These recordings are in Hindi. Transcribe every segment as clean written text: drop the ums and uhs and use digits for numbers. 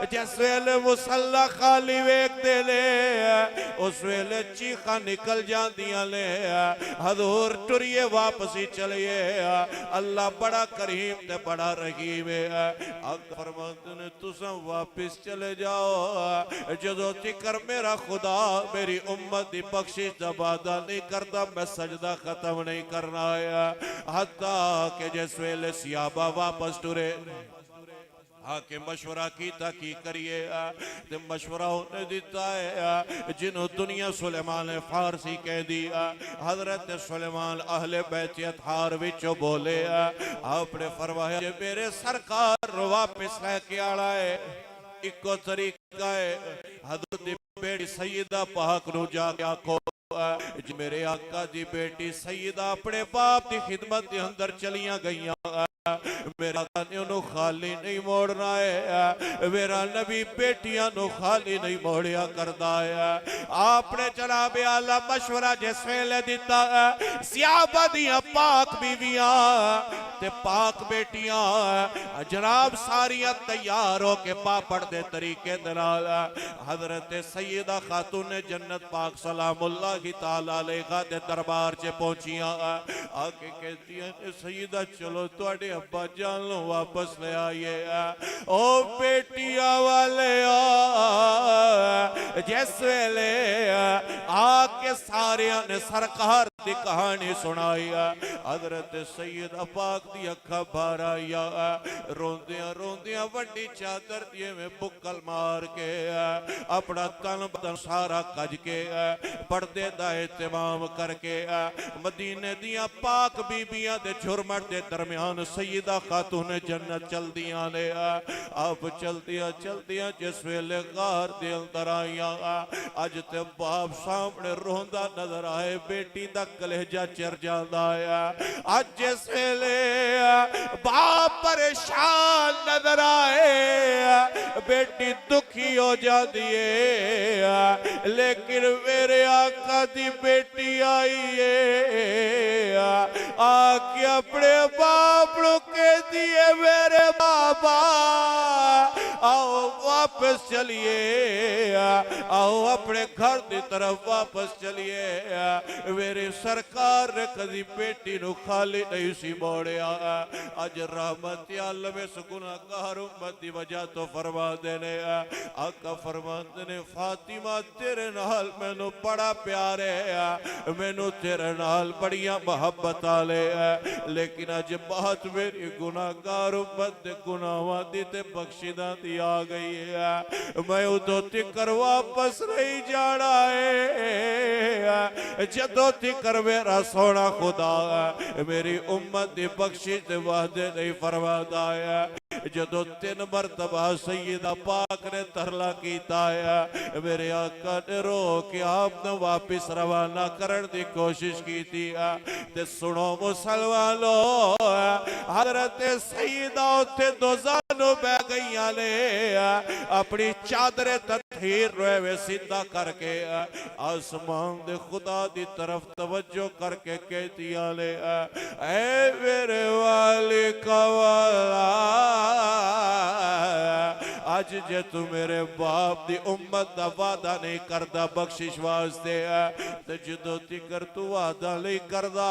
जिस वेले मुसल्ला खाली वेखते ने उस वेले चीखा निकल जांदियां ने हजूर टुरिए वापसी चलिए अल्लाह बड़ा करीम ते बड़ा रहीम है आका फरमाते ने तुसा वापस चले जाओ जदों तिकर मेरा खुदा मेरी उम्मत दी बख्शिश दा वादा नहीं करता मैं सजदा खत्म नहीं करना है हत्ता के जिस वेले सियाबा वापस टुरे आके मशवरा कीता की करिए ते मशवरा उन्हें दिता है जिन्हों दुनिया सुलेमान फारसी कह दी हजरत सुलेमान अहले बैत अतहार विचों बोले आपने फरमाया जे मेरे सरकार वापस लेके आना है इको तरीका है हजरत दी बेटी सैयदा पाक नूं जाके आखो मेरे आका दी बेटी सैयदा अपने बाप की खिदमत के अंदर चलियां गईयां मेरा ने खाली नहीं मोड़ना है मेरा नबी बेटियां नु खाली नहीं मोड़िया करता है आपने जनाबे आला मशवरा जिस वेले दिता सियाबा दियां पाक बीवियां ते पाक बेटियां जनाब सारियां तैयार हो के पापड़ दे तरीके दे नाल हजरत सैयदा खातून जन्नत पाक सलामुल्लाह तआला अलैहा दे दरबार च पहुंचियां आके कहती हैं सैयदा चलो तुहाडे अब्बा जान लो वापस ले आइए ओ बेटिया वाले जिस वेले आके सारे ने सरकार की कहानी सुनाई हजरत सैयदा पाक दी अखा बाहर आई रोंदियां रोंदियां वड्डी चादर दिए में बुक्कल मार के अपना तन बदन सारा कज के पर्दे दा एहतमाम करके मदीने दियां पाक बीबियां दे झुरमट दे दरमियान सैयदा खातून जन्नत चलदियां ने अब चलदियां चलदियां जिस वेले गार दे अंदर आईयां अज ते बाप सामने रोंदा नजर आए बेटी दा कलेजा चिर जांदा है अज जिस वेले बाप परेशान नजर आए बेटी दुखी हो जाती है लेकिन मेरे आका दी बेटी आई है आके अपने बाप के दिए मेरे बाबा आओ वापस चलिए आओ अपने घर की तरफ वापस चलिए मेरी सरकार ने कदी बेटी नु खाली नहीं सी मोड़िया अज रहमत आलम इस गुनाहगार उम्मत की वजह तो फरमा देने आका फरमाते ने फातिमा तेरे नाल मैनू बड़ा प्यार है मैनू तेरे नाल बड़िया मोहब्बत आले लेकिन अज बात मेरी गुनाहगार उम्मत दे गुनाहां दी ते बख्शिदा दी आ गई है मैं उदों तिकर वापस नहीं जाना है जदों तिकर मेरा सोना खुदा मेरी उम्मत दी बख्शिश दे वादे नहीं फरमादा है जदों 3 मरतबा सैयदा पाक ने तरला कीता है मेरे आका ने रो के आपने वापिस रवाना करने की कोशिश की थी ते सुनो मुसलमानों हजरत सैयदा उत्थे दोज़ानो बह गईयां ने अपनी चादरे तथहीर रोए सीधा करके आसमान दे खुदा दी तरफ तवज्जो करके कहतियां ने ऐ मेरे वाली कवाला आज जे तू मेरे बाप दी उम्मत दा वादा नहीं करदा बख्शिश वास्ते ते जदों तिकर तू वादा नहीं करदा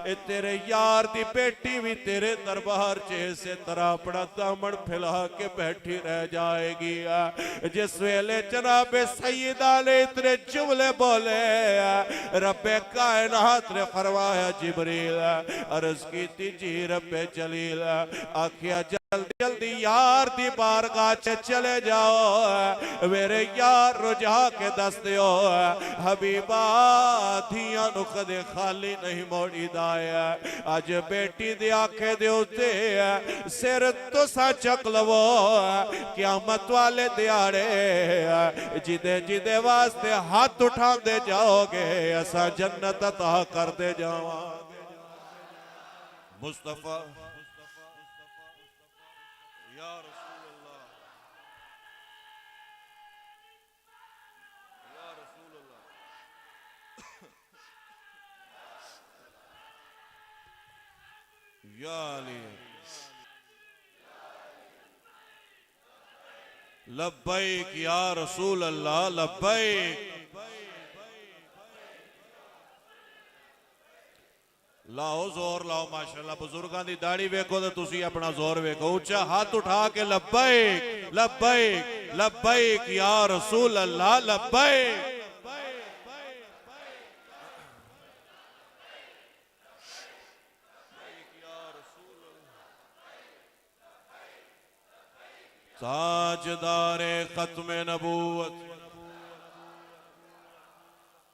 ए तेरे यार दी बेटी भी तेरे दरबार च इसे तरह अपना दामन फैला के बैठी रह जाएगी जिस वेले जनाबे सैयदा ने इतने जुमले बोले रब्बे कायनात ने फरमाया जिब्रील अर्ज की जी रब्बे जलील आखिया जल्दी जल्दी यार दी बारगाह च चले जाओ मेरे यार रुझा के दस दियो हबीबा धियां नु कदे खाली नहीं मोड़ी दाया अज बेटी दी आंखें दे उत्ते सिर तुसा चक लवो क़यामत वाले दिहाड़े जिदे जिदे वास्ते हाथ उठांदे जाओगे असा जन्नत अता करदे जावांगे मुस्तफा या रसूल अल्लाह या रसूल अल्लाह या अली लब्बैक या रसूल अल्लाह लब्बैक। लाओ जोर लाओ माशाअल्लाह। बुजुर्गों की दाढ़ी वेखो तो तुसी अपना जोर वेखो। ऊंचा हाथ उठा के लब्बैक लब्बैक लब्बैक या रसूल अल्लाह लब्बैक। ताजदारे खत्म नबूवत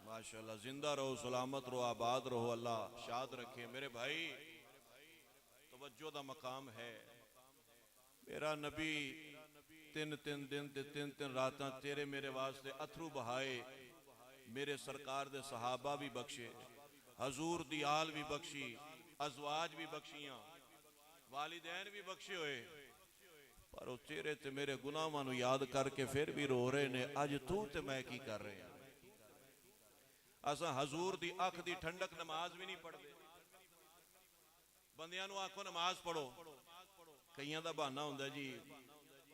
माशाअल्लाह। जिंदा रहो, सलामत रहो, आबाद रहो, अल्लाह शाद रखे। मेरे भाई तवज्जो दा मकाम है। मेरा नबी तीन तीन दिन ते तीन तीन रातां तेरे मेरे वास्ते अथरू बहाए। मेरे सरकार दे सहाबा भी बख्शे, हजूर दी आल भी बख्शी, अजवाज भी बख्शियां, वालिदैन भी बख्शे होए। पर वो तेरे ते मेरे गुनाहां नूं याद करके फिर भी रो रहे ने। अज तू ते मैं की कर रहे हैं। असां हजूर दी अख दी ठंडक नमाज भी नहीं पढ़ते। बंदियां नूं आखो नमाज पढ़ो, कईयां दा बहाना हुंदा जी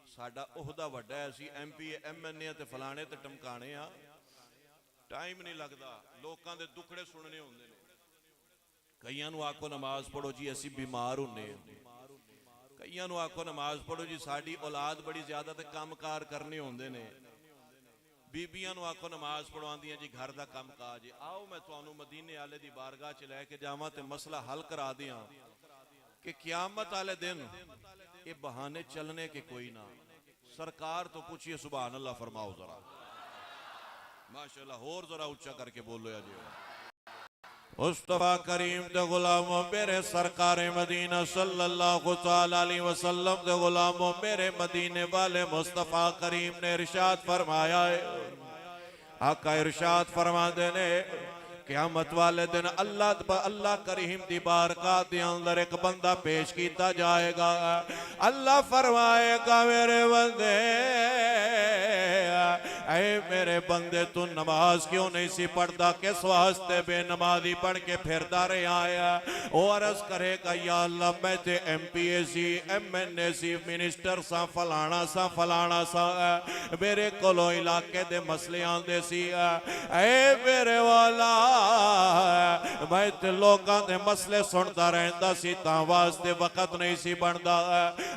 साडा ओहदा वड्डा है, असीं MP MNA ते फलाने ते टमकाने आ, टाइम नहीं लगता, लोकां दे दुखड़े सुनने हुंदे ने। कईयां नूं आखो नमाज पढ़ो जी असीं बीमार हुन्ने। कईयां नूं आखो नमाज पढ़ो जी साडी औलाद बड़ी ज्यादा ते काम कार करने होंदे ने। बीबियां नूं आखो नमाज पढ़वांदियां जी घर दा काम काज। आओ मैं तुहानूं मदीने वाले दी बारगाह च लैके जावां ते मसला हल करा दियां कि क़यामत वाले दिन ये बहाने चलने के कोई ना। सरकार तो पूछिए सुभान अल्लाह फरमाओ जरा माशाअल्लाह। होर जरा ऊंचा करके बोलो या जी। मुस्तफा करीम दे गुलामों मेरे सरकार मदीना सल्लल्लाहु तआला अलैहि वसल्लम दे गुलामों मेरे मदीने वाले मुस्तफा करीम ने इरशाद फरमाया है। आका इरशाद फरमाते ने क़यामत वाले दिन अल्लाह करीम दी बारगाह दे अंदर एक बंदा पेश किया जाएगा। अल्लाह फरमाएगा मेरे बंदे, ऐ मेरे बंदे तू नमाज क्यों नहीं सी पढ़ता, किस वास्ते बेनमाजी पढ़ के फिरदा रहा है। वो अर्ज करेगा या अल्लाह मैं ते MPA सी, MNA सी, मिनिस्टर सा, फलाना सा, मेरे कोलों इलाके दे मसले आंदे सी। ऐ मेरे वाला मैं ते लोकां दे मसले सुनता रहंदा सी, तां वास्ते वक्त नहीं सी बनदा।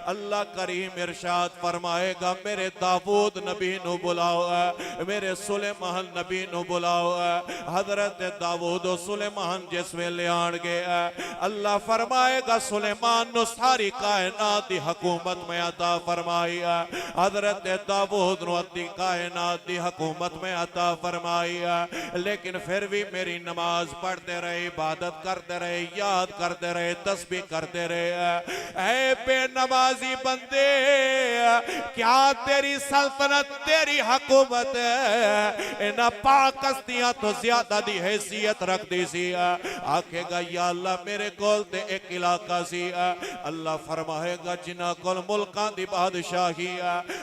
अल्लाह करीम इरशाद फरमाएगा मेरे दाऊद नबी नू बुलाओ, मेरे सुलेमान नबी नू बुलाओ। हजरत दाऊद और सुलेमान जिस वेले आन गए अल्लाह फरमाएगा सुलेमान नु सारी कायनात दी हुकूमत में अता फरमाई। हजरत दाऊद नु अद्धी कायनात दी हुकूमत में अता फरमाई। लेकिन फिर भी मेरी नमाज पढ़ते रहे, इबादत करते रहे, याद करते रहे, तस्बीह करते रहे। ऐ बेनमाजी बंदे क्या तेरी सल्तनत तेरी हुकूमत इन्हां पाक हस्तियां तो ज्यादा दी हैसियत रखती सी। आखेगा या अल्लाह मेरे कोल ते एक इलाका सी। अल्लाह फरमाएगा जिन्हां कोल मुल्कां दी बादशाही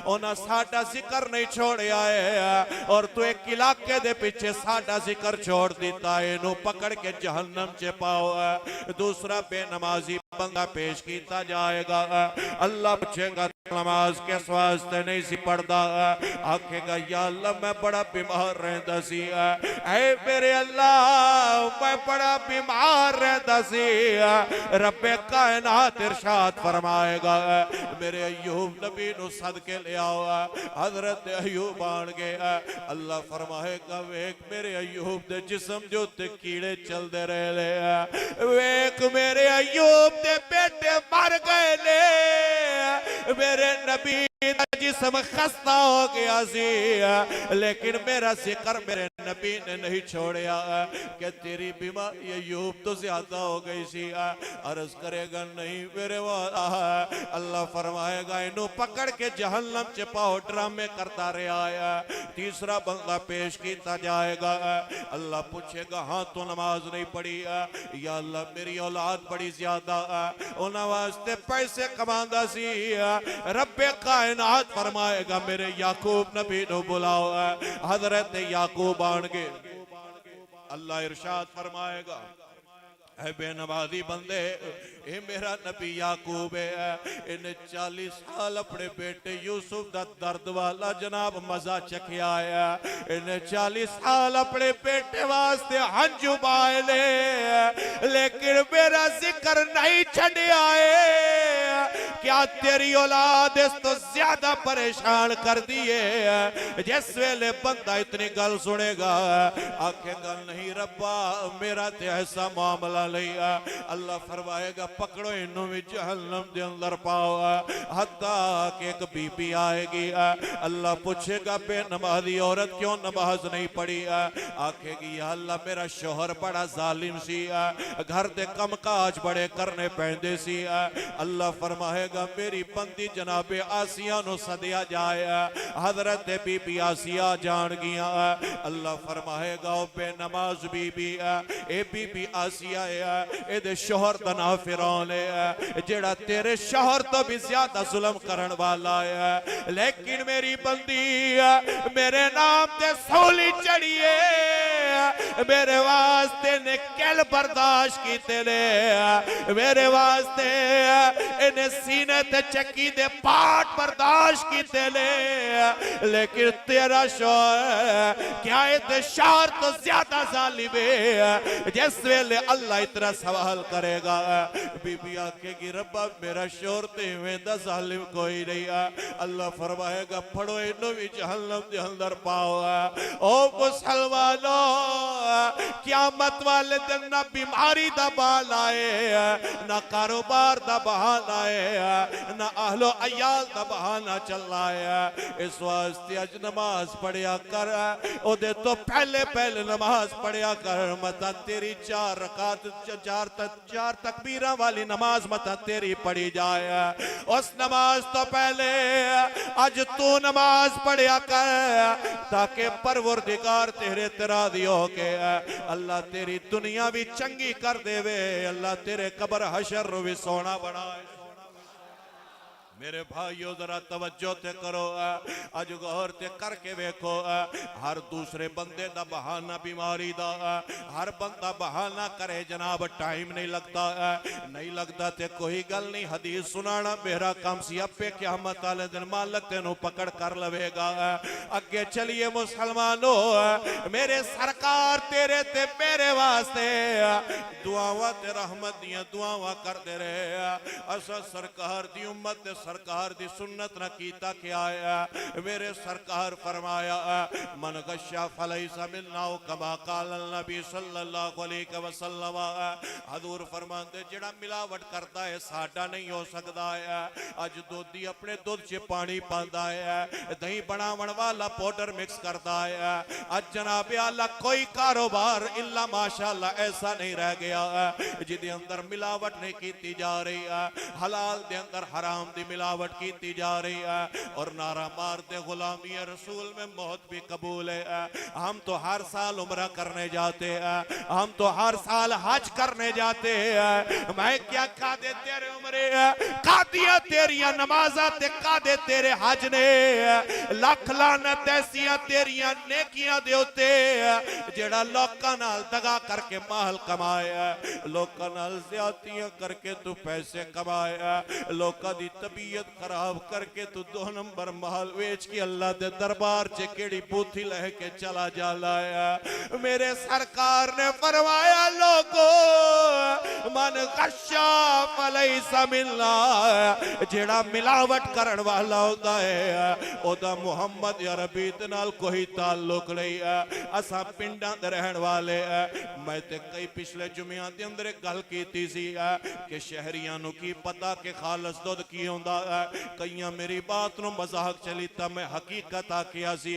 उन्हां साडा जिक्र नहीं छोड़िया है और तू एक इलाके दे पीछे साडा जिक्र छोड़ दिता है, इनू पकड़ के जहन्नम च पाओ। दूसरा बेनमाजी बंदा पेश किया जाएगा। अल्लाह पूछेगा नमाज किस वास्ते नहीं सी पढ़ता। आखेगा या अल्लाह मैं बड़ा बीमार रहता सी। ऐ मेरे अल्लाह मैं बड़ा बीमार रहता सी। रब्बे कायनात इरशाद फरमाएगा मेरे अय्यूब नबी नु सदके ले आओ। हजरत अय्यूब आन गए। अल्लाह फरमाएगा वेख मेरे अय्यूब दे जिस्म जो ते कीड़े चलते रहे, वेख मेरे अय्यूब दे बेटे मर गए ने, मेरे नबी जिस्म खस्ता हो गया सी, लेकिन मेरा जिक्र मेरे नबी ने नहीं छोड़िया कि तेरी बीमारी अय्यूब तो ज्यादा हो गई सी। अर्ज करेगा नहीं मेरे वाला। अल्लाह फरमाएगा इनू पकड़ के जहन्नम च पाओ, ड्रामे करता रहा है। तीसरा बंदा पेश किया जाएगा। अल्लाह पूछेगा हाँ तो नमाज नहीं पढ़ी। या अल्लाह मेरी औलाद बड़ी ज्यादा, उन्हां वास्ते पैसे कमांदा सी। रब्बे कायनात फरमाएगा मेरे याकूब नबी नु बुलाओ। हजरत याकूब आन गए। अल्लाह इरशाद फरमाएगा है बेनमाजी बंदे, ये मेरा नबी याकूब है, इन्हें 40 साल अपने बेटे यूसुफ का दर्द वाला जनाब मजा चखिया है। इन्हें 40 साल अपने बेटे वास्ते हंजू पाए ले, लेकिन मेरा जिक्र नहीं छड़िया है। क्या तेरी औलाद इस तो ज्यादा परेशान कर दिए? जिस वेले बंदा इतनी गल सुनेगा आखेगा नहीं रब्बा मेरा ते ऐसा मामला लिया। अल्लाह फरमाएगा पकड़ो इन्हों भी जहन्नम के अंदर पाओ। हत्ता कि एक बीबी आएगी, अल्लाह पूछेगा बेनमाजी औरत क्यों नमाज नहीं पढ़ी? आखेगी या अल्लाह मेरा शोहर बड़ा जालिम सी, घर दे कम काज बड़े करने पैंदे सी। अल्लाह फरमाएगा मेरी बंदी जनाबे आसिया नु सदिया जाए। हजरत बीबी आसिया जान गया। अल्लाह फरमाएगा ओ बेनमाज बीबी, ए बीबी आसिया ए शोहर दा नाम फिरौन है, जेड़ा तेरे शोहर तो भी ज्यादा जुल्म करन वाला है। लेकिन मेरी बंदी मेरे नाम ते सौली चढ़िए, मेरे वास्ते ने कैल बर्दाश्त कीते ने, मेरे वास्ते इन्हें सीने ते चक्की दे पाट बर्दाश्त कीते ने। लेकिन तेरा शोहर क्या ये शोहर तो ज्यादा जालिम है? जिस वेले अल्लाह इतना सवाल करेगा बीबी आखेगी रब्बा मेरा शोहर ते इवें दा जालिम कोई नहीं है। अल्लाह फरमाएगा फड़ो इन्हों भी जहन्नम दे अंदर पाओ। ओ मुसलमानो क़यामत वाले दिन ना बीमारी दा बहाल आए, ना कारोबार दा बहाल आए, ना अहलो अयाल दा बहाना चल रहा है। इस वास्ते अज नमाज पढ़िया कर, ओदे तो पहले पहले नमाज पढ़िया कर। मता तेरी 4 रकात 4 तकबीरा वाली नमाज मता तेरी पढ़ी जाए। उस नमाज तो पहले अज तू नमाज पढ़िया कर, ताकि परवरदिगार तेरे राज़ी हो के अल्लाह तेरी दुनिया भी चंगी कर देवे, अल्लाह तेरे कब्र हशर भी सोना बनाए। मेरे भाइयों जरा तवज्जो ते करो, अज गौर ते करके वेखो। हर दूसरे बंदे दा बहाना बीमारी दा, हर बंदा बहाना करे जनाब टाइम नहीं लगता। नहीं लगता ते कोई गल नहीं, हदीस सुनाना मेरा काम सी, अपे क़यामत वाले दिन मालिक तेनू पकड़ कर लवेगा। अगे चलिए मुसलमानों, मेरे सरकार तेरे ते मेरे वास्ते दुआवां ते रहमत दियां दुआवां करदे रहे। असा सरकार दी उम्मत ते सरकार दी सुन्नत न कीता क्या है। मेरे सरकार फरमाया मन गशा फलैसा मिन्ना कमा काल नबी सल्लल्लाहु अलैहि वसल्लम। हजूर फरमाते जेड़ा मिलावट करता है साडा नहीं हो सकता है। अज दोधी अपने दुध च पानी पाता है, दही बनावन वाला पाउडर मिक्स करता है। अज जनाबे आला कोई कारोबार इल्ला माशाअल्लाह ऐसा नहीं रह गया जिदे अंदर मिलावट नहीं की जा रही है। हलाल दे अंदर हराम दी मिलावट की जा रही है। और नारा मारते गुलामी रसूल में मौत भी कबूल है। हम तो हर साल उम्रा करने जाते हैं, हम तो हर साल हज करने जाते हैं। मैं क्या कादे तेरे उम्रे कादिया तेरिया नमाजा ते कादे तेरे हज ने, लख लानत ऐसियां तेरिया नेकियां दे उत्ते जेड़ा लोकां नाल दगा करके माल कमाया, लोकां नाल ज़्यादतियां करके तू पैसे कमाया, लोकां दी तबीयत खराब करके तू 2 नंबर माल वेच के अल्लाह दे दरबार च केड़ी बूथी लह के चला जा लाया। मेरे सरकार ने फरमाया लोगो मन गशा फलैसा मिन्ना, जेड़ा मिलावट करन वाला होता है ओदा मुहम्मद अरबी दे नाल कोई ताल्लुक नहीं है। असा पिंडां दे रहन वाले मैं ते कई पिछले जुमियां दे अंदर गल कीती सी कि शहरियां नु की पता कि खालस दुध की होंदा है। कईयां मेरी बात नु मजाक चली ता मैं हकीकत आखिया सी।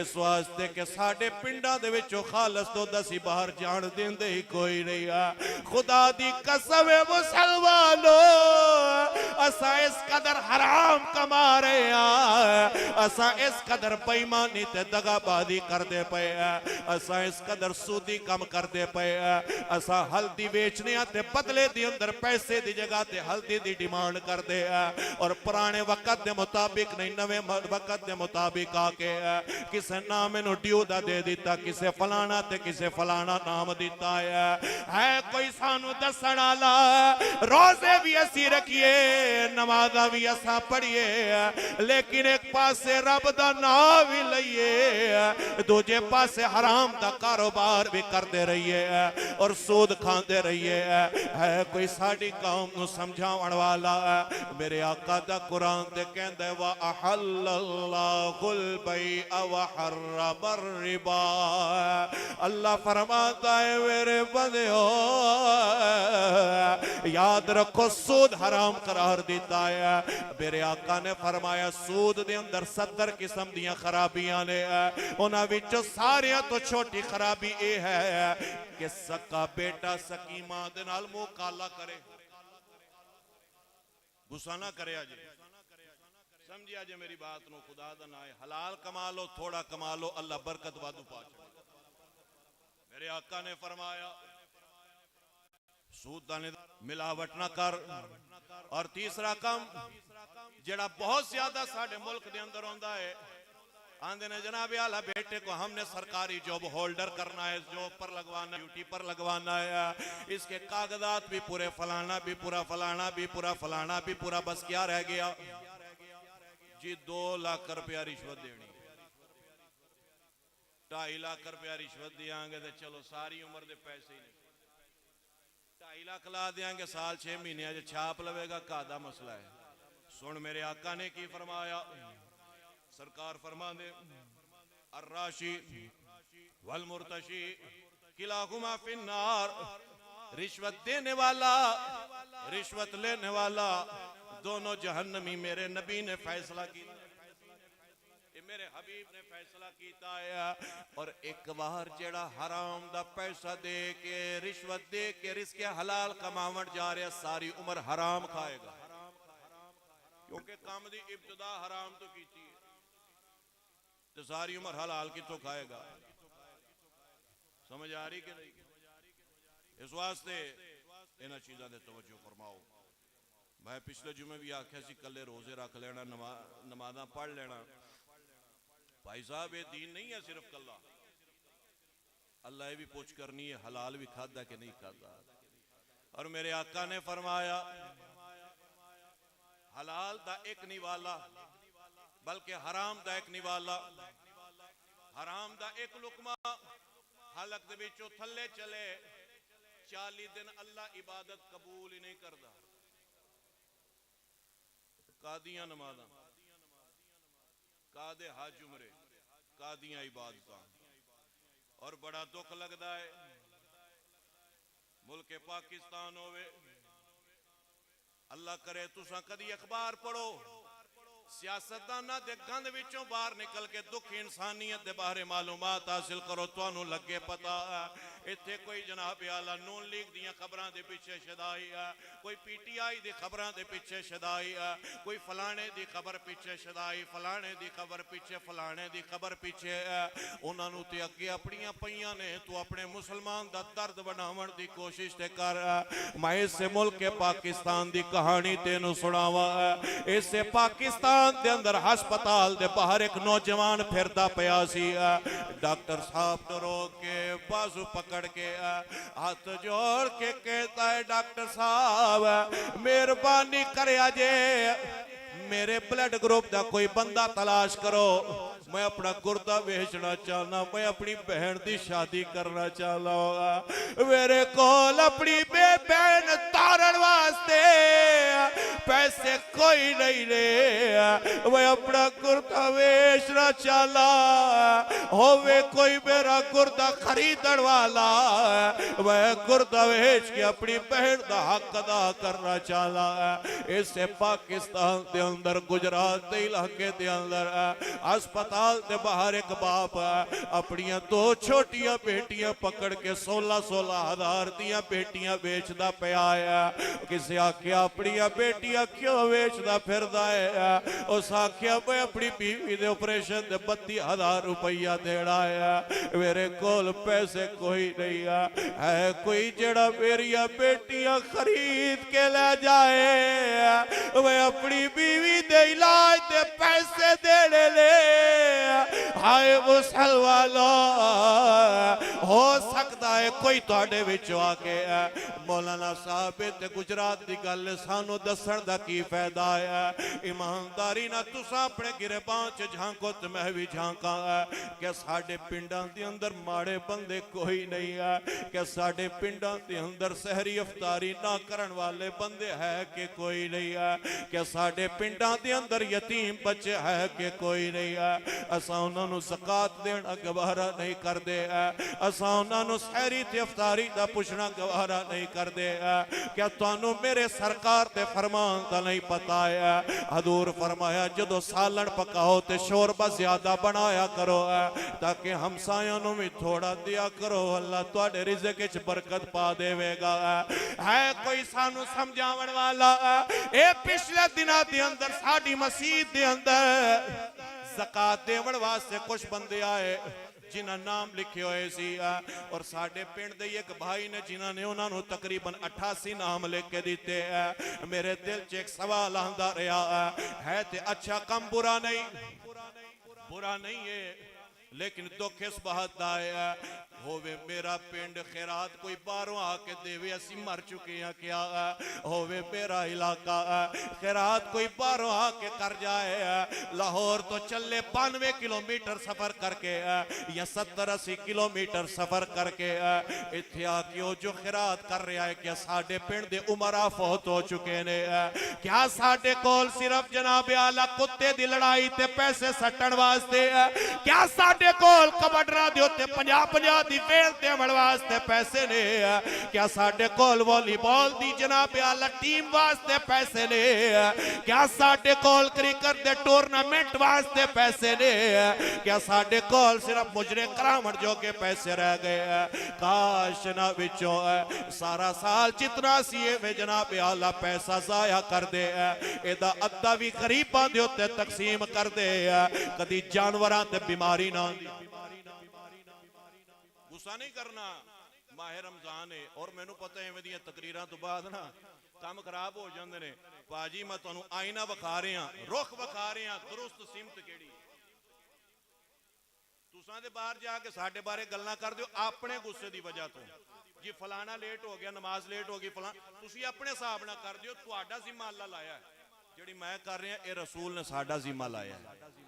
इस वास्ते कि साडे पिंडां दे विचों खालस दुध असीं बाहर जान देंदे ही कोई नहीं है। खुदा दी कसम है मुसलमानो, असा इस कदर हराम कमा रहे हैं, असा इस कदर बेईमानी ते दगाबाजी करते पे असा इस कदर सूदी कम करते पे असा हल्दी बेचने ते बदले दी अंदर पैसे दी जगह ते हल्दी दी डिमांड करते और पुराने वक्त दे मुताबिक नहीं नवे वक्त दे मुताबिक आके किसे नाम इन्हों ड्यू दा दे दिता किसे फलाना ते किसे फलाना नाम दिता है कोई सानू दसण वाला रोजे भी असी रखिए नमाजा भी असा पढ़िए लेकिन एक पासे रब दा नाम भी लईए दूजे पासे हराम दा कारोबार भी करते रहिए और सूद खाते रहिए है कोई साडी कौम नू समझाउण वाला मेरे आका दा कुरान ते कहंदा है वा अहल्लल्लाहुल बैअ व हर्रमर रिबा अल्लाह फरमाता है मेरे बंदेओ याद रखो सूद हराम करार दिता है मेरे आका ने फरमाया सूद दे अंदर 70 किस्म दियां खराबियां ने उन्हां विचों सारियां तो छोटी खराबी ये है कि सक्का बेटा सकी मां दे नाल मुंह काला करे गुस्सा ना करे अजे समझिया जे मेरी बात नु खुदा दा नाम है हलाल कमा लो थोड़ा कमा लो अल्लाह बरकत वादू पा मेरे आका ने फरमाया सूद दा मिलावट ना कर और तीसरा काम जेड़ा बहुत ज्यादा साडे मुल्क दे अंदर होंदा है आंदे ने जनाब आला बेटे को हमने सरकारी जॉब होल्डर करना है जॉब पर लगवाना ड्यूटी पर लगवाना है इसके कागजात भी पूरे फलाना भी पूरा फलाना भी पूरा फलाना भी पूरा बस क्या रह गया जी 2 लाख रुपया रिश्वत देनी 2.5 लाख रुपया रिश्वत देंगे तो चलो सारी उम्र के पैसे ही 2.5 लाख ला देंगे साल 6 महीने छाप लवेगा का मसला है सुन मेरे आका ने की फरमाया सरकार फरमा दे अर्राशी वल मुर्तशी किलाहुमा फिन्नार रिश्वत देने वाला रिश्वत लेने वाला दोनों जहन्नमी मेरे नबी ने फैसला किया मेरे हबीब ने फैसला किया है और एक बार जेड़ा हराम दा पैसा दे के रिश्वत दे के रिस्के हलाल कमावण जा रहा सारी उम्र हराम खाएगा क्योंकि काम दी इब्तिदा हराम तो की तो सारी उम्र हलाल कितों खाएगा समझ आ रही कि नहीं इस वास्ते इन्हां चीज़ों से तवज्जो फरमाओ मैं पिछले जुमे भी आख्या सी कले रोजे रख लेना नमाज़ां पढ़ लेना भाई साहब ये दीन नहीं है सिर्फ कला अल्लाह ये भी पूछ करनी है हलाल भी खादा कि नहीं खादा और मेरे आका ने फरमाया हलाल दा एक निवाला बल्कि हराम दा एक निवाला हराम दा एक लुकमा हलक दे विचों थल्ले चले 40 दिन अल्लाह इबादत कबूल ही नहीं करता कादियां नमाज़ां कादे हज उमरे कादियां इबादतां और बड़ा दुख लगता है मुल्क पाकिस्तान होवे अल्लाह करे तुसा कदी अखबार पढ़ो सियासतदाना दे गंद विचों बाहर निकल के दुख इंसानियत दे बारे मालूमात हासिल करो तुहानू लगे पता इत्थे कोई जनाब आला नून लीग दियां खबरां दे पिछे शदाई है कोई पीटीआई दी खबरां दे पिछे शदाई है कोई फलाने दी खबर पिछे शदाई फलाने दी खबर पिछे फलाने दी खबर पिछे है उन्होंने ते अगे अपनियां पईयां ने तू अपने मुसलमान दा दर्द बनावण दी कोशिश ते कर मैं इस मुल्क पाकिस्तान दी कहानी तेनू सुनावा इस पाकिस्तान दे अंदर हस्पताल दे बाहर एक नौजवान फिरदा पिया सी डॉक्टर साहब तो रोक के बाजू पकड़ के हाथ जोड़ के कहता है डॉक्टर साहब मेहरबानी करे जे मेरे ब्लड ग्रुप का कोई बंदा तलाश करो मैं अपना गुर्दा बेचना चाहना मैं अपनी बहन की शादी करना चाहना मेरे को अपनी बहन तारण वास्ते पैसे कोई नहीं ले मैं अपना गुर्दा बेचना चाहना होवे कोई मेरा गुर्दा खरीदण वाला मैं गुर्दा बेच के अपनी बहन का हक अदा करना चाहना इससे पाकिस्तान के अंदर गुजरात के इलाके के अंदर अस्पताल हस्पताल के बाहर एक बाप अपनी दो छोटिया बेटियां पकड़ के 16-16 हजार दिया बेटियां बेचदा पिया है। किसी आख्या अपनी बेटियां क्यों बेचदा फिरदा है? उस आख्या मैं अपनी बीवी दे ऑपरेशन दे 32,000 रुपया देना है, मेरे कोल पैसे कोई नहीं है कोई जेड़ा मेरिया बेटियां खरीद के ले जाए। मैं अपनी बीवी दे इलाज दे पैसे देने ले। हाय मुसलमानो, हो सकता है कोई तुहाडे विचों आके मौलाना साहब ते गुजरात दी गल सानू दसण दा की फायदा है? ईमानदारी ना तुसां अपने गिरबां च झांको ते मैं भी झांका कि साडे पिंडां दे अंदर माड़े बंदे कोई नहीं है? कि साडे पिंडां दे अंदर सहरी अफ्तारी ना करन वाले बंदे है कि कोई नहीं है? कि साडे पिंडां दे अंदर यतीम बच्चे है कि कोई नहीं है? असां उन्हां नूं ज़कात देना गवारा नहीं करदे, असां उन्हां नूं सहरी ते अफ्तारी दा पुछना गवारा नहीं करदे। क्या तुहानूं मेरे सरकार दे फरमान दा नहीं पता है? हजूर फरमाया जदों सालन पकाओ ते शोरबा ज्यादा बनाया करो ताकि हमसायां नूं भी थोड़ा दिया करो, अल्लाह तुहाडे रिज़्क विच बरकत पा देवेगा। है कोई सानू समझावन वाला? ए पिछले दिनां दे अंदर साडी मस्जिद दे अंदर ज़कात देवण वास्ते कुछ बंदे आए जिन्हां नाम लिखे हुए सी और साडे पिंड दे एक भाई ने जिन्हां ने उन्हां नूं तकरीबन 88 नाम लिख के दिते है। मेरे दिल च एक सवाल आंदा रहा है ते अच्छा कम बुरा नहीं है, लेकिन दुख इस बात दा है होवे मेरा पिंड खैरात कोई बाहरों आके देवे असी मर चुके हैं क्या? होवे मेरा इलाका खैरात कोई बाहरों आके कर जाए, लाहौर तो चले 92 किलोमीटर सफर करके या 70-80 किलोमीटर सफर करके इत्थे आके जो खैरात कर रहा है, क्या साडे पिंड दे उमरा फौत हो चुके ने? क्या साडे कोल सिर्फ जनाब आला कुत्ते दी लड़ाई ते पैसे सट्टण वास्ते? क्या साडे कोल कबड्डरा दे उत्ते 50-50 दी फेल देवण वास्ते पैसे ने? क्या साडे कोल वॉलीबॉल दी जनाब आला टीम वास्ते पैसे ने? क्या साडे कोल क्रिकेट दे टूर्नामेंट वास्ते पैसे ने? क्या साडे कोल सिर्फ मुजरे करावण जोगे पैसे रह गए? काश ना विचों सारा साल जितना सी वे जनाब आला पैसा जाया कर दे, एदा अद्धा भी गरीबां दे उत्ते तकसीम कर दे, कदी जानवरां ते बीमारी ना। गुस्सा नहीं करना, माह रमजान है और मैनू पता है इवें दियां तकरीरां तो बाद ना काम खराब हो जाते हैं। भाजी मैं तुहानू आईना विखा रहा, रुख विखा रहा, दुरुस्त सिमत केड़ी। तुसां दे बाहर जाके साडे बारे गल्लां कर दिओ अपने गुस्से की वजह तो जी फलाना लेट हो गया, नमाज लेट हो गई, फलाना तुसीं अपने हिसाब नाल कर दिओ। तुहाडा जिम्मा अल्लाह लाया है, जिहड़ी मैं कर रहा ये रसूल ने साडा जिम्मा लाया है।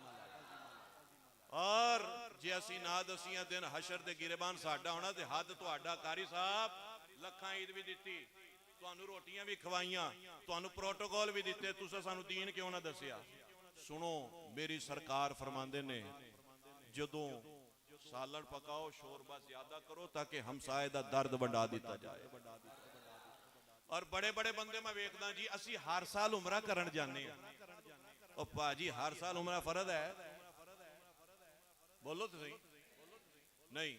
और जे असी ना दसिया दिन हशर दे गिरेबान साडा होना ते हद तुहाडा। कारी साहब लखां ईद भी दिती, तुहानू रोटियां भी खवाइयां, तुहानू प्रोटोकॉल भी दिते, तुसां सानू दीन क्यों ना दसिया? सुनो मेरी सरकार फरमांदे ने जदों सालन पकाओ शोरबा ज्यादा करो ताकि हमसाए दा दर्द वंडा दिता जाए। और बड़े बड़े बंदे मैं वेखदा जी असी हर साल उमरा करन जाने ओ भाजी हर साल उमरा फर्ज है, बोलो तो सही नहीं।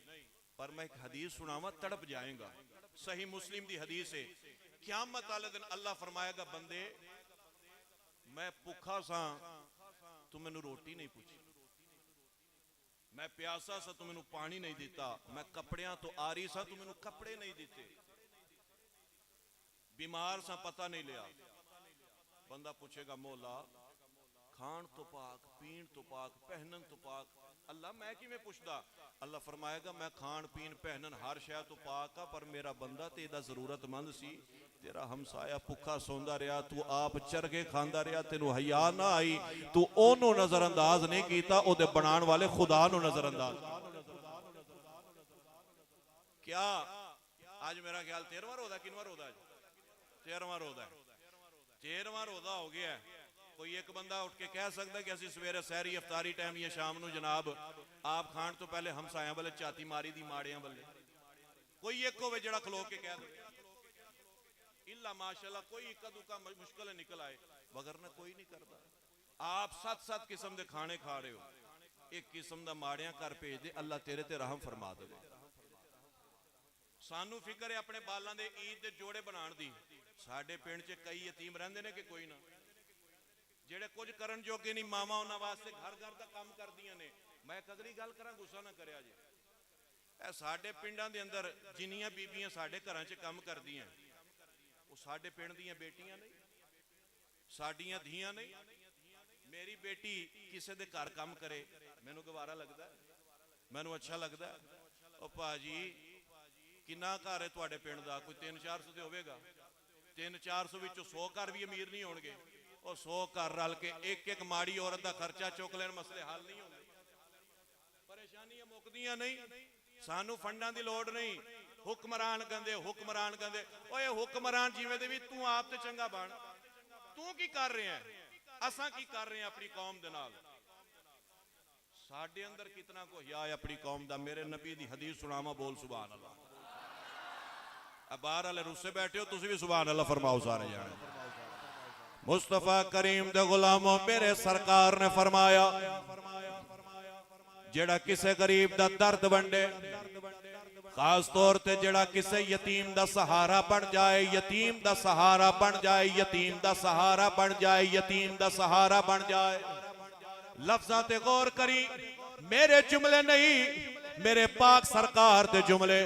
पर मैं एक हदीस सुनावा तड़प जाएगा, सही मुस्लिम दी हदीस है। क़यामत वाले दिन अल्लाह फरमाएगा बंदे मैं भुखा सा तू मैनू रोटी नहीं पूछी, मैं प्यासा सा तू मैनू पानी नहीं दिता, मैं कपड़ियां तो आ रही सा तू मैनू कपड़े नहीं दिते, बीमार सा पता नहीं लिया। बंदा पूछेगा मौला खान तो पाक, पीन तो पाक, पहनन तो पाक, अल्लाह मैं किवें पुछदा? अल्लाह फरमाएगा मैं खान पीन पहनन हर शय तो पाक आ, पर मेरा बंदा ते इहदा जरूरतमंद सी, तेरा हमसाया भुखा सौंदा रहा, तू आप चरगे खांदा रहा, तेनू हया ना आई, तू ओनू नजरअंदाज नहीं कीता, ओदे बनाण वाले खुदा नू नजरअंदाज। क्या आज मेरा ख्याल 13वां रोजा, किनवां रोजा? 13वां रोजा, 13वां रोजा हो गया। कोई एक बंदा उठ के कह सकता है कि असि सवेरे सहरी अफतारी टाइम या शाम नू जनाब आप खान तो पहले हमसाया वाले छाती मारी दी माड़ियां वाले? कोई एक होवे जिहड़ा खलो के कह दे? इल्ला माशाअल्लाह कोई इक्का दुक्का मुश्किल निकल आए, वगरना कोई नहीं करता। आप 7-7 किस्म के खाने खा रहे हो, एक किस्म का माड़िया घर भेज दे, अल्लाह तेरे ते रहम फरमा दे। सानू फिक्र है अपने बालों के ईद के जोड़े बनाने की। साडे पिंड च कई यतीम रहिंदे ने कि कोई ना, जेड़े कुछ करन जोगे नहीं, मावां उन्हां वास्ते घर घर का काम करदियां ने। मैं कदली गल करा, गुस्सा ना करिया जी। ए साडे पिंडां दे अंदर जिन्नियां बीबियां साडे घरां च काम करदियां, वो साडे पिंड दियां बेटियां नहीं, साडियां धियां नहीं। मेरी बेटी किसी दे घर काम करे, मैनू गवारा लगदा, मैनू अच्छा लगदा। ओ भाजी किन्ना घर है तुहाडे पिंड दा? कोई 300-400 तो होवेगा। 300-400 विचों 100 घर भी अमीर नहीं होणगे। और 100 घर रल के एक एक माड़ी औरत का खर्चा चुक लेन, मसले हल नहीं होंदे, परेशानियां मुकदियां नहीं। सानू फंडां दी लोड़ नहीं। हुक्मरान गंदे, हुक्मरान गंदे। ओए हुक्मरान जिवें दे भी तू आप ते चंगा बन। तू की कर रहे हैं, असां की कर रहे हैं अपनी कौम दे नाल? साडे अंदर कितना को हिया है अपनी कौम दा। मेरे नबी दी हदीस सुनावा, बोल सुभान अल्लाह। बाहर वाले रुस्से बैठे हो, तुसी भी सुभान अल्लाह फरमाओ सारे जाने। मुस्तफा करीम दे गुलामों, मेरे सरकार ने फरमाया, जेड़ा किसे गरीब दा दर्द वंडे, खास तौर ते जेड़ा किसे यतीम दा सहारा बन जाए, यतीम दा सहारा बन जाए, यतीम दा सहारा बन जाए, यतीम दा सहारा बन जाए। लफ्ज़ां ते गौर करी, मेरे जुमले नहीं, मेरे पाक सरकार दे जुमले।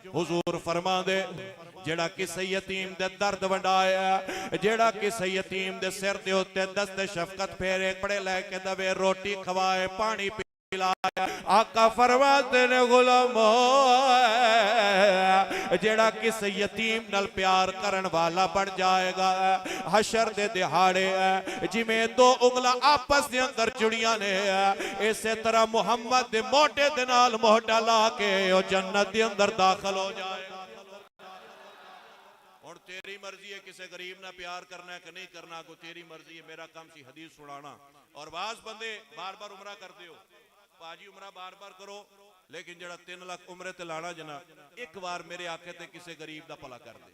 हुजूर फरमा दे, जेड़ा किसी यतीम दे दर्द वंडाया, जेड़ा किसी यतीम दे सिर दे उत्ते दस्ते शफकत फेरे, कपड़े लेके दवे, रोटी खवाए, पानी पिलाए, आका फरमाते ने गुलामो, जेड़ा किसी यतीम नाल प्यार करन वाला बन जाएगा, हशर दे दिहाड़े जिमें दो उंगलां आपस दे अंदर जुड़ियां ने, इसे तरह मुहम्मद दे मोढे दे नाल मोढा ला के ओ जन्नत दे अंदर दाखिल हो जाए। और तेरी मर्जी है किसी गरीब ना प्यार करना है कि नहीं करना, को तेरी मर्जी है। मेरा काम सी हदीस सुनाना। और बाज बंदे बार बार उमरा करते हो, भाजी उमरा बार बार करो, लेकिन जरा 3 लाख उमरे ते लाना जना, एक बार मेरे आखे ते किसी गरीब दा भला कर दे।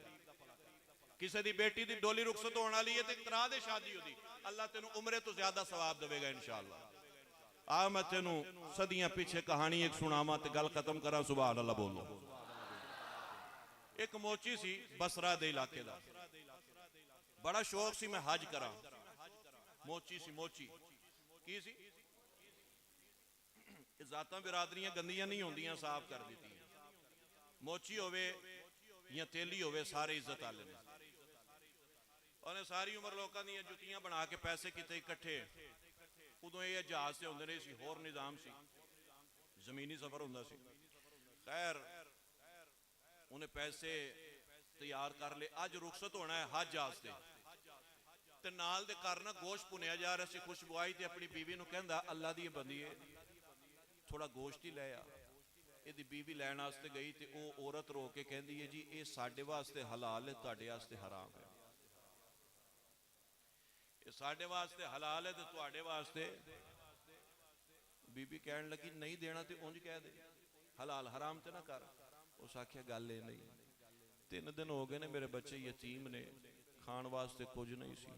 किसी दी बेटी दी डोली रुखसत होने वाली है ते करा दे शादी ओदी, अल्लाह तेनू उमरे तो ज्यादा सवाब देवेगा इंशाअल्लाह। आ मैं तेनू सदियां पीछे कहानी एक सुनावा ते गल खत्म करा। सुभान अल्लाह बोलो। एक मोची सी बसरा दे इलाके दा, बड़ा शौक सी मैं हज करा। मोची सी, मोची की सी, जातां बिरादरियां गंदियां नहीं होंदियां, साफ कर दी। मोची होवे या तेली होवे, सारे इज्जत आले ने। और सारी उम्र लोगों दी जुतियां बना के पैसे किते इकट्ठे। उदों ये जहाज से होंदे नहीं सी, होर निजाम सी, जमीनी सफर होंदा सी। खैर उन्हें पैसे तैयार कर ले, अज रुखसत होना है हज वास्ते, ते नाल दे घर ना गोश्त भुनिया जा रहा सी, खुशबू आई ते अपनी बीवी नूं कहंदा, अल्लाह दी बंदी है, थोड़ा गोश्त ही लै आ। इहदी बीवी लैण वास्ते गई ते ओ औरत रो के कहंदी है, जी ये साडे वास्ते हलाल है, तुहाडे वास्ते हराम है। ये साडे वास्ते हलाल है ते तुहाडे वास्ते। बीबी कहन लगी, नहीं देना ते उंज कह दे, हलाल हराम ते ना कर। उस आख्या गल ये नहीं, 3 दिन हो गए ने, मेरे बच्चे यतीम ने, खाण वास्ते कुछ नहीं सी,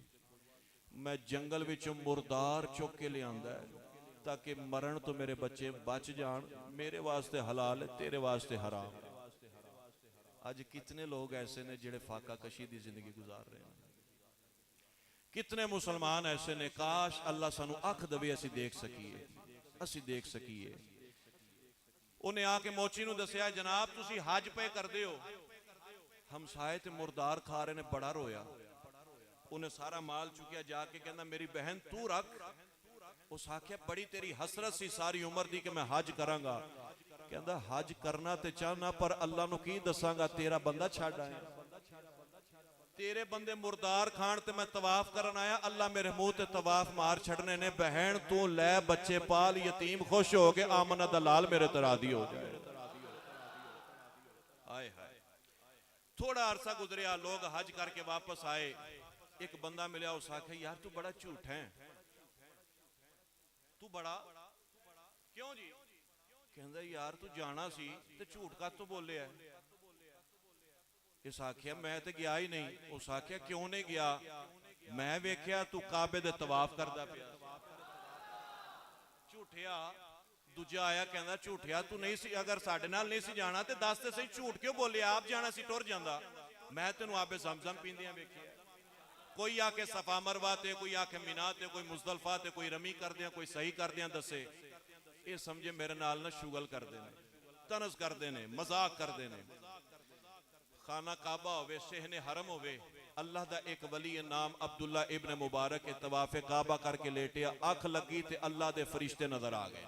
मैं जंगल विचों मुर्दार चुक के लियांदा है ताकि मरण तो मेरे बच्चे बच जान। मेरे वास्ते हलाल है, तेरे वास्ते हराम है। आज कितने लोग ऐसे ने जिहड़े फाका कशी दी जिंदगी गुजार रहे हैं। कितने मुसलमान ऐसे ने, काश अल्लाह सानू अख दवे असी देख सकीए, असी देख सकीए। उन्हें आके मोची नूं दसिया, जनाब तुसी हज पे करदे हो, हमसाए ते मुर्दार खा रहे ने, बड़ा रोया। उन्हें सारा माल चुकिया, जाके कहना मेरी बहन तू रख। उस आख्या बड़ी तेरी हसरत सी सारी उम्र दी कि मैं हज करांगा। कहंदा हज करना ते चाहना, पर अल्लाह नूं की दसांगा, तेरा बंदा छड्ड आया, तेरे बंदे मुर्दार खान ते मैं तवाफ करन आया, अल्लाह मेरे मुंह ते तवाफ मार छड़ने ने। बहन तू लै बच्चे पाल, यतीम खुश हो के आमना दा लाल मेरे ते राजी हो जाए। हाय हाय। थोड़ा अरसा गुजरिया, लोग हज करके वापस आए, एक बंदा मिला, उस आखे यार तू बड़ा झूठ है, तू बड़ा क्यों जी? कहंदा यार तू जाना सी ते झूठ का तू बोले है। इस आख्या मैं तो गया ही नहीं। उस आख्या क्यों नहीं गया? मैं वेख्या तू काबे दे तवाफ करदा पिया। झूठिया दूजा आया कहना झूठिया तू नहीं सी अगर साडे नाल नहीं सी जाना ते दस ते सही झूठ क्यों बोले आप जाना सी टुर जांदा मैं तेनू आबे ज़मज़म पींदियां वेखिया कोई आके सफा मरवा ते कोई आके मीना ते कोई मुज़दलिफा ते कोई रमी कर दियां कोई सही कर दियां दसे ये समझे मेरे नाल ना शुगल करते हैं तनस करते हैं मजाक करते हैं खाना काबा होवे शहने हरम होवे अल्लाह दा एक वली नाम अब्दुल्ला इब्न मुबारक के तवाफे काबा करके लेटिया अख लगी ते अल्लाह दे फरिश्ते नजर आ गए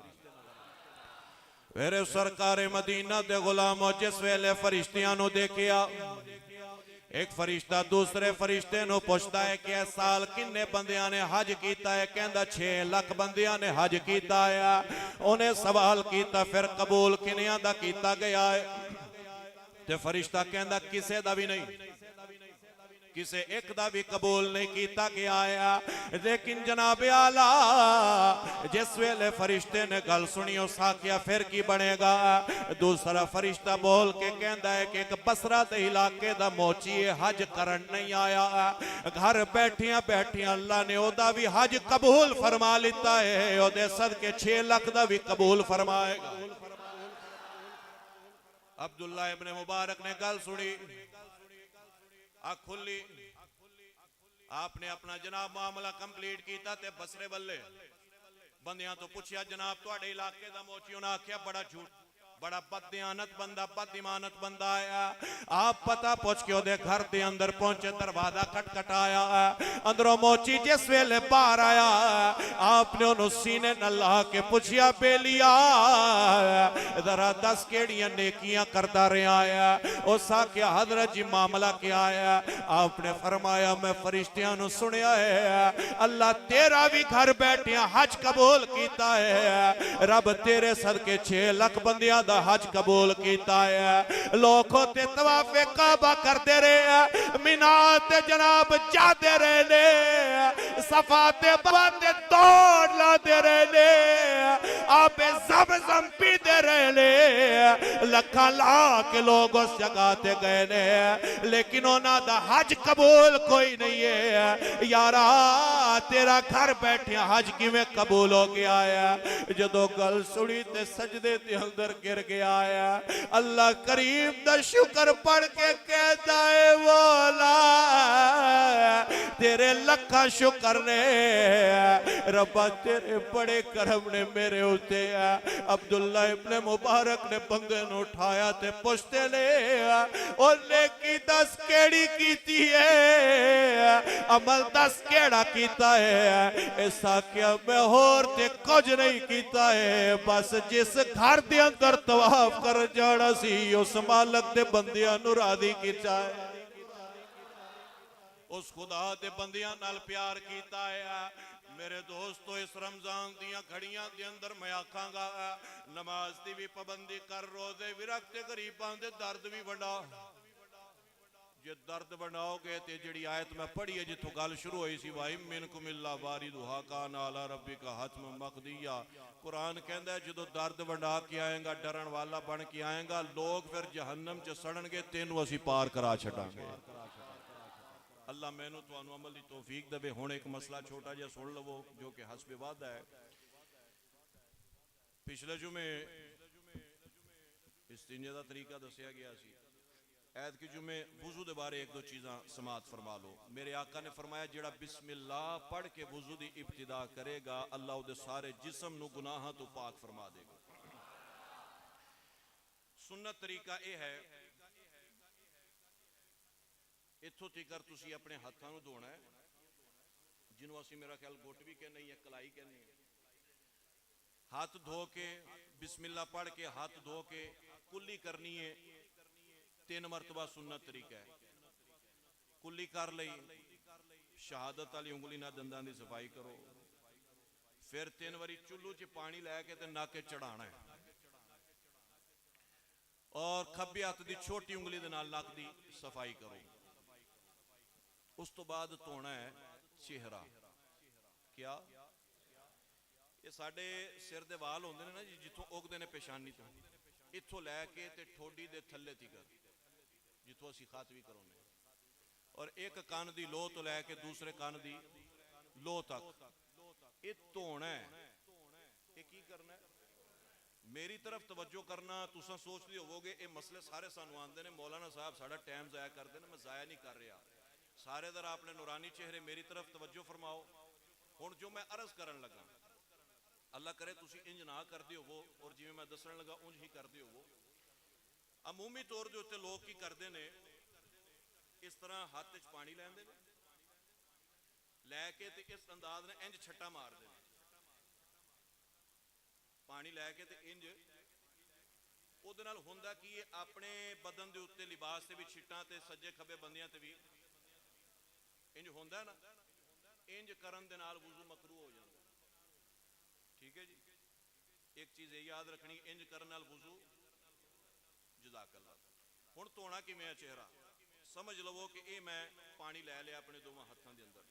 मेरे सरकार मदीना दे गुलामों जिस वेले फरिश्तियां नु देखिया एक फरिश्ता दूसरे फरिश्ते नु पूछता है कि इस साल किन्ने बंदियां ने हज कीता है कहंदा 6 लाख बंदियां ने हज कीता है उन्हें सवाल किया फिर कबूल किन्नियां दा कीता गया है ते फरिश्ता कहंदा किसे दा भी नहीं किसे एक दा भी कबूल नहीं किया गया है लेकिन जनाब आला जिस वेले फरिश्ते ने गल सुनी उस आख्या फिर की बनेगा दूसरा फरिश्ता बोल के कहता है कि एक बसरा दे इलाके दा मोची हज करन नहीं आया घर बैठिया बैठिया अल्लाह ने ओदा भी हज कबूल फरमा लिता है ओदे सदके 6 लाख दा भी कबूल फरमाएगा अब्दुल्ला इब्न मुबारक ने गल सुनी आँख खुली आपने अपना जनाब मामला कंप्लीट किया ते बसरे बल्ले बंदियां तो पूछया जनाब तुहाडे इलाके दा मोची उन्हें आख्या बड़ा झूठ बड़ा बददियानत बंदा बदईमानत बंदा आया आप पता पूछ के ओदे घर दे अंदर पहुंचे दरवाजा खटखटाया अंदरों मोची जिस वेले बाहर आया आपने उन्होंने सीने न ला के पूछया बेलिया जरा दस केड़ियां नेकियां करता रहा है उस आख्या हजरत जी मामला क्या है आपने फरमाया मैं फरिश्तियां नु सुनिया है अल्लाह तेरा भी घर बैठिया हज कबूल किया है रब तेरे सदके 6 लाख बंदियां हज कबूल किया है लोग होते तवाफे काबा करते रहे मीना ते जनाब जाते रहे सफा ते बाते दौड़ लाते रहे आपे ज़मज़म पीते रहे लखा ला के लोग उस जगह ते गए ने लेकिन उन्हां दा हज कबूल कोई नहीं है यारा तेरा घर बैठे हज किवें कबूल हो गया है जदों गल सुनी ते सजदे ते अंदर गिर गया है अल्लाह करीम दा शुक्र पढ़ के कहता है मौला तेरे लखा शुक्र ने रब्बा तेरे बड़े करम ने मेरे उत्ते है अब्दुल्ला इब्न मुबारक ने बंदे नु उठाया ते पुछते ले ओने की दस केड़ी कीती है अमल दस केड़ा कीता है ऐसा क्या मैं होर ते कुछ नहीं कीता है बस जिस घर दे अंदर तवाफ कर जाना सी उस मालक दे बंदियां नु राजी कीता है उस खुदा दे बंदियां नाल प्यार कीता है मेरे दोस्तों इस रमजान दियां घड़ियां दे अंदर मैं आखांगा नमाज दी भी पाबंदी कर रोजे भी रख ते गरीबां दे दर्द भी वंडा जे दर्द बनाओगे ते जिहड़ी आयत मैं पढ़ी है जिथों गल शुरू हुई सी वाई मिनकुम इल्ला वारिदुहा कान अला रब्बिका हतम मक़दिया कुरान कहंदा है जदों दर्द वंडा के आएगा डरन वाला बन के आएगा लोग फिर जहन्नम च सड़नगे तेनू असीं पार करा छड्डांगे अल्लाह मैनू तुहानू अमल दी तौफीक देवे हुण एक मसला छोटा जिहा सुन लवो जो कि हस्बे वादा है पिछले जुमे इस्तिंजे दा तरीका दस्सिया गया सी ऐद की जुमे वुजू दे बारे एक दो चीज़ां समात फरमा लो मेरे आका ने फरमाया जिहड़ा बिस्मिल्लाह पढ़ के वुजू दी इब्तिदा करेगा अल्लाह उहदे सारे जिस्म नू गुनाहां तो पाक फरमा देगा सुन्नत तरीका यह है इत्थों तक तुसी अपने हाथों नू धोना है जिन्हों असीं मेरा ख्याल गुट भी कहने या कलाई कहने हाथ धो के बिस्मिल्लाह पढ़ के हाथ धो के कुल्ली करनी है 3 मरतबा सुन्नत तरीका है कुल्ली कर लई शहादत वाली उंगली ना दंदां दी सफाई करो फिर 3 बारी चुल्लू च पानी लैके ते नक चढ़ाना है और खब्बे हाथ की छोटी उंगली दे नाल नक दी सफाई करो उस तो बाद धोना है चेहरा क्या ये साडे सिर दे वाल होंदे ने ना जी जिथों उगदे ने पेशानी तो इत्थों लैके ते ठोडी दे थल्ले तिकर जिथों असीं खातवी कराउने और एक कान दी लोह तो लैके दूसरे कान दी लोह तक ये धोना है ये की करना है मेरी तरफ तवज्जो करना, तुसा सोचते होवोगे ये मसले सारे सानू आंदे ने, मौलाना साहब साड़ा टाइम ज़ाया करते हैं। मैं ज़ाया नहीं कर रहा, सारे दर आपने नूरानी चेहरे, मेरी तरफ तवज्जो फरमाओ। हुण जो मैं अर्ज करन लगा, अल्लाह करे तुसी इंज ना करदे होवो और जिवें मैं दसण लगा उंज ही करदे होवो। अमूमी तौर के उत्ते लोग की करते हैं, इस तरह हाथ च पानी लैंदे ने, लैके ते इस अंदाज ने इंज छट्टा मारते हैं, पानी लैके ते इंज ਉਹਦੇ ਨਾਲ ਹੁੰਦਾ कि ये अपने बदन के उत्ते लिबास से भी छिट्टां ते सज्जे खब्बे बंदियां ते भी इंज होंदा ना, इंज करन दे नाल वुज़ू मकरूह हो जाता। ठीक है जी, एक चीज़ ये याद रखनी, इंज करन नाल वुज़ू जज़ाकल्लाह। हुण धोना किवें है चेहरा, समझ लवो कि ये मैं पानी लै लिया अपने दोवां हत्थां दे अंदर,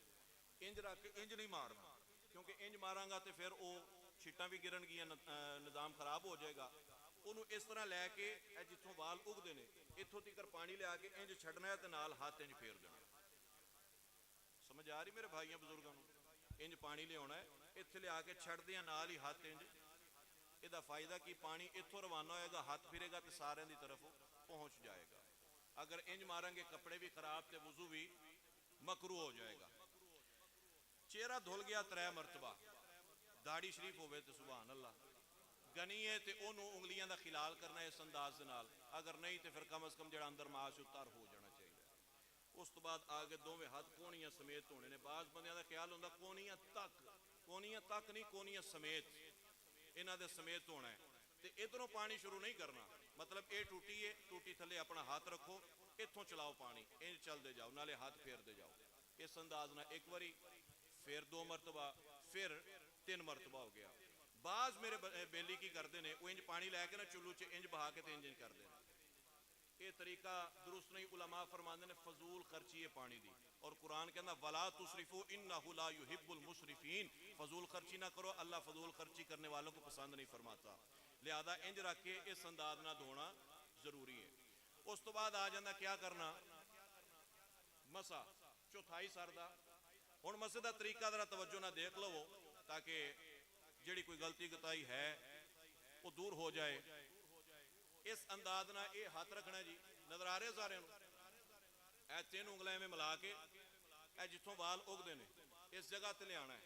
इंज रख के इंज नहीं मारना, क्योंकि इंज मारांगा तो फिर वो छिट्टां भी गिरनगियां, निज़ाम खराब हो जाएगा। ਉਹਨੂੰ इस तरह लैके जितों वाल उगते हैं इतों तक पानी लिया के इंज छड़ना है तो नाल हाथ इंज फेर देना। समझ आ रही मेरे भाइयों बुजुर्गों को? इंज पानी लिया है, इत्थे लिया के छड़दे नाल ही हाथ इंज, इसका फायदा कि पानी इतों रवाना होएगा, हाथ फिरेगा तो सारे की तरफ पहुँच जाएगा। अगर इंज मारेंगे कपड़े भी खराब तो वुज़ू भी मकरू हो जाएगा। चेहरा धुल गया 3 मरतबा, दाढ़ी शरीफ होवे तो सुभान अल्लाह, गनी है तो उन्होंने उंगलियां का खिलाल करना इस अंदाज के नाल, अगर नहीं तो फिर कम अज़ कम जो अंदर माश उतार हो जाना चाहिए। उस तो बाद आगे दोवें हाथ कोहनियां समेत होने ने। बाज़ बंदियां दा ख्याल होंदा कोहनियां तक नहीं, कोहनियां समेत, इन्हां दे समेत होना है। तो इधरों पानी शुरू नहीं करना, मतलब ये टूटी है, टूटी थले अपना हाथ रखो, इतों चलाओ पानी, इंज चलते जाओ, नाले हाथ फेरते जाओ इस अंदाज ना। एक बारी फिर 2 मरतबा, फिर 3 मरतबा हो गया। बाज मेरे बेली की करते हैं, वो इंज पानी लैके ना चुल्लू च इंज बहा के इंज करते हैं। ये तरीका दुरुस्त नहीं, उलमा फरमाते हैं फजूल खर्ची है पानी दी, और कुरान कहना वला तुसरिफू इन्नहु ला युहिब्बुल मुसरिफीन, फजूल खर्ची ना करो, अल्लाह फजूल खर्ची करने वालों को पसंद नहीं फरमाता। लिहाजा इंज रख के इस अंदाज ना धोना जरूरी है। उस तो बाद आ जाता क्या करना, मसा चौथाई सर दा। हुण मसे का तरीका जरा तवज्जो ना देख लवो, ताकि जिहड़ी कोई गलती गताई है वो दूर हो जाए। इस अंदाज ना ये हाथ रखना जी, नजर आ रहे सारे ए 3 उंगलें में मिला के जिथों वाल उगते हैं इस जगह ते लिया है।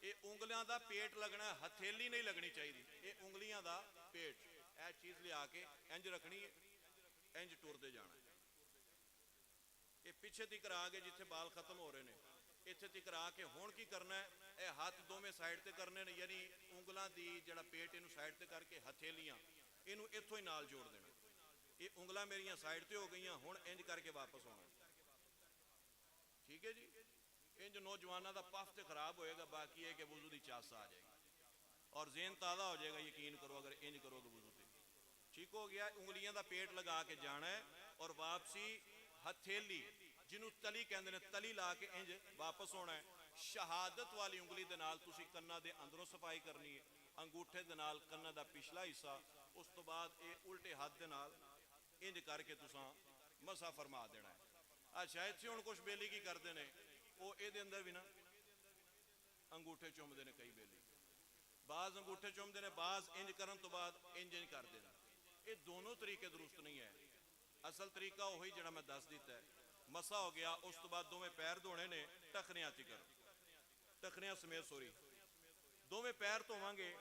ये उंगलियां का पेट लगना, हथेली नहीं लगनी चाहिए, ये उंगलियां का पेट, यह चीज़ लिया के इंज रखनी है, इंज टुरते जाना। ये पिछे तक आ गए जिथे बाल खत्म हो रहे हैं, इत्थे तक आके हुण की करना है, यह हाथ दोवें साइड ते करने ने, यानी उंगलों की जड़ा पेट इनू साइड ते करके हथेलियां इनू इत्थों ही नाल जोड़ देना। ये उंगलां मेरियां साइड ते हो गई, हुण इंज करके वापस आना। ठीक है जी, इंज नौजवानों का पफ तो खराब होएगा, बाकी है कि वुज़ू की चास आ जाएगी और ज़हन ताज़ा हो जाएगा। यकीन करो अगर इंज करोगे वुज़ू ते ठीक हो गया। उंगलियां का पेट लगा के जाना है और वापसी हथेली जिन्हों तली कहते हैं, तली ला के इंज वापस होना है। शहादत वाली उंगली दे नाल तुसी कन्ना दे अंदरों सफाई करनी है, अंगूठे दे नाल कन्ना दा पिछला हिस्सा, उस तो बाद ये उल्टे हाथ दे नाल इंज करके तुसां मसा फरमा देना है। अच्छा इत्थे हुण कुछ बेली की करते हैं, वो ये अंदर भी ना अंगूठे चुमते हैं, कई बेली बाज अंगूठे चुमते हैं, बाज इंज करन तो बाद इंज इंज करते हैं। ये दोनों तरीके दुरुस्त नहीं है। असल तरीका वही जड़ा मैं दस दिता है, मसा हो गया। उस तो बाद दोवें पैर धोने ने टखनिया तिकर, टखनिया समेत सोरी दोवें पैर धोवांगे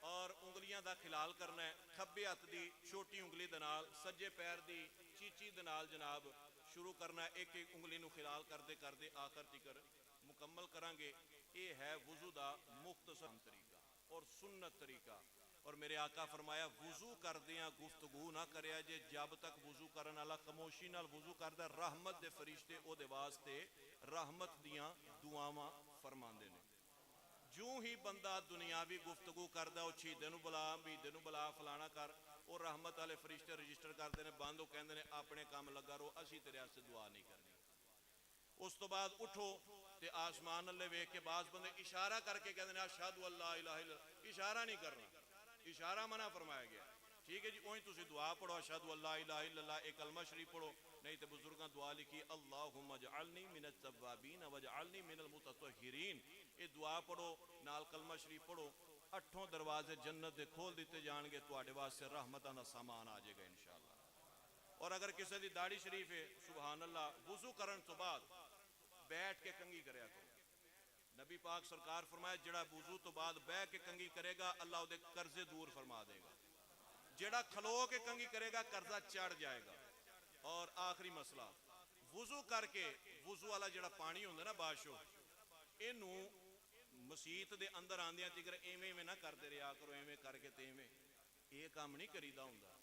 और उंगलियां का खिलाल करना है। खब्बे हथ की छोटी उंगली दे नाल सज्जे पैर की चीची दे नाल जनाब शुरू करना है। एक एक उंगली नूं खिलाल करते करते आखिर तिकर मुकम्मल करांगे। ये है वुज़ू का मुख्तसर तरीका और सुन्नत तरीका। और मेरे आका फरमाया वुज़ू करदियां गुफ्तगू ना करिया जे, जब तक वुज़ू करन वाला खामोशी नाल वुज़ू करदा, रहमत दे फरिश्ते ओदे वास्ते रहमत दियां दुआवां फरमांदे ने। जूं ही बंदा दुनियावी गुफ्तगू करदा, वो छीदे नूं बुला, बीदे नूं बुला, फलाना कर, और रहमत वाले फरिश्ते रजिस्टर करते हैं, बंद, वो कहते हैं अपने काम लगा रहो, असी तेरे वास्ते दुआ नहीं करनी। उस तो बाद उठो तो आसमान अल्ले वेख के बाज बंदे इशारा करके कहते हैं अशहदु अल्ला इलाहा इल्लल्लाह, इशारा नहीं करना, इशारा मना फरमाया गया। ठीक है जी, उही तुसी दुआ पढ़ो अशहदु अल्ला इलाहा इल्लल्लाह, एक कलमा शरीफ पढ़ो, नहीं तो बुजुर्गों दुआ लिखी अल्लाहुम्मा जअलनी मिनत तव्वाबीन वजअलनी मिनल मुतत्तहिरीन। ये दुआ पढ़ो, नाल कलमा शरीफ पढ़ो, अठों दरवाजे जन्नत के खोल दिते जाएंगे, तुहाडे वास्ते रहमतां दा सामान आ जाएगा इंशाअल्लाह। और अगर किसी की दाढ़ी शरीफ है, सुभान अल्लाह, वुजू करन तो बाद बैठ के कंघी करया करो। नबी पाक सरकार फरमाया जिहड़ा वुजू तो बाद बह के कंघी करेगा अल्लाह उहदे कर्जे दूर फरमा देगा, जिहड़ा खलो के कंघी करेगा कर्जा चढ़ जाएगा। और आखिरी मसला, वुजू करके वुजू वाला जिहड़ा पानी हुंदा ना बाशो, इनू मसीत दे अंदर आंदियां तिकर एवें एवें ना करते रहा करो, एवें करके ते एवें ये काम नहीं करीदा हुंदा।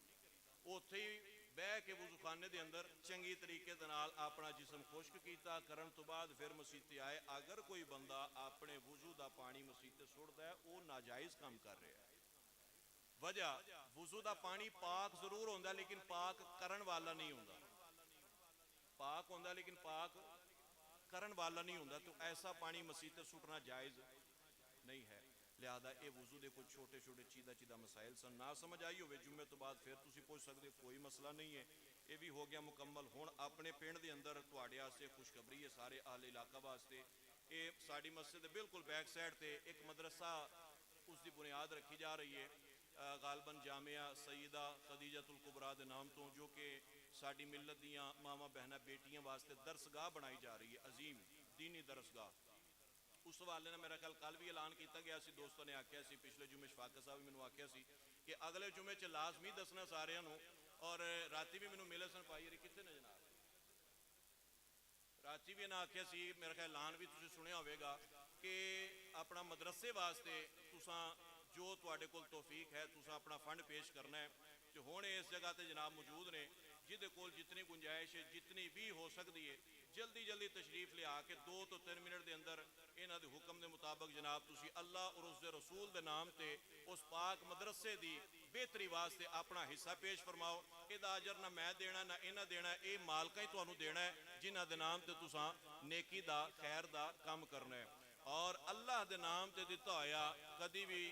उत्थे ही बह के वुजूखाने दे अंदर चंगी तरीके दे नाल अपना जिस्म खुश्क कीता, करन तो बाद फिर मसीते आए। अगर कोई बंदा अपने वुजू दा पानी मसीते सुटदा है, वो नाजायज काम कर रहा है। वजह, वुजू दा पानी पाक जरूर होंदा लेकिन पाक करन वाला नहीं होंदा, पाक होंदा लेकिन पाक करन वाला नहीं होंदा। तो ऐसा पानी मसीते सुटना जायज़ नहीं है। लिहाजा ये वुजू के कुछ छोटे छोटे चीदा चीदा मसाइल सन, ना समझ आई होवे जुम्मे तो बाद फिर तुसी पूछ सकते, कोई मसला नहीं है, ये भी हो गया मुकम्मल। हुण अपने पिंड के अंदर तुहाडे वास्ते खुशखबरी है, सारे आहले इलाका वास्ते। ये साडी मस्जिद दे बिल्कुल बैक साइड ते एक मदरसा उसकी बुनियाद रखी जा रही है, गालबन जामिया सईदा खदीजतुल कुबरा के नाम तो, जो कि साडी मिलत दियाँ मावा बहना बेटियां वास्ते दरसगाह बनाई जा रही है, अजीम दीनी दरसगाह। उस हवाले ने मेरा ख्याल कल भी ऐलान किया गया सी, दोस्तों ने आख्या सी, पिछले जुमे शफाकत साहब भी मैंने आख्या सी कि अगले जुमे च लाजमी दसना सारिਆਂ ਨੂੰ। और राती भी मैंने मिले सन, भाई कितने ने जनाब, राती भी इन्हें आख्या सी, मेरा ख्याल ऐलान भी तुसीं सुनिया होवेगा कि अपना मदरसे वास्ते तुसां जो तुहाडे कोल तौफीक है तुसां अपना फंड पेश करना है। तो हुण इस जगह ते जनाब मौजूद ने जिहदे कोल जितनी गुंजाइश है, जितनी भी हो सकती है, जल्दी जल्दी तशरीफ लिया के 2 तो 3 मिनट के अंदर इन्हां दे हुक्म के मुताबिक जनाब तुसी अल्लाह और उसके रसूल के नाम से उस पाक मदरसे की बेहतरी वास्ते अपना हिस्सा पेश फरमाओ। इहदा अजर ना मैं देना ना इन्हां देना, ये मालका ही तुहानूं देना है जिन्हां दे नाम ते तुसां नेकी दा खैर दा काम करना है। और अल्लाह के नाम से दिता होया कदी भी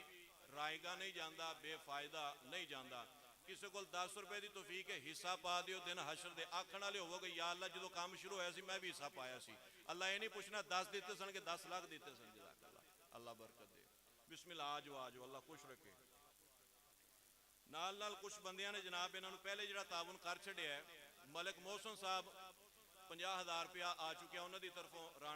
रायगा नहीं जाता, बेफायदा नहीं जाता। किसी को 10 रुपए की तौफीक है, हिस्सा पा दियो, दिन हशर दे आखण वाले होवोगे या अल्लाह जो काम शुरू होया सी मैं भी हिस्सा पाया सी। अल्लाह ये नहीं पूछना 10 दिते सन कि 10 लाख दिते सन। जज़ाकल्लाह, अल्लाह बरकत दे। बिस्मिल्लाह, आज आज अल्लाह खुश रखे। नाल नाल कुछ बंदियां ने जनाब इन्होंने पहले जो तावन कर छड़िया है, मलिक मोहसन साहब 50,000 रुपया आ चुका उन्होंने तरफों, राणा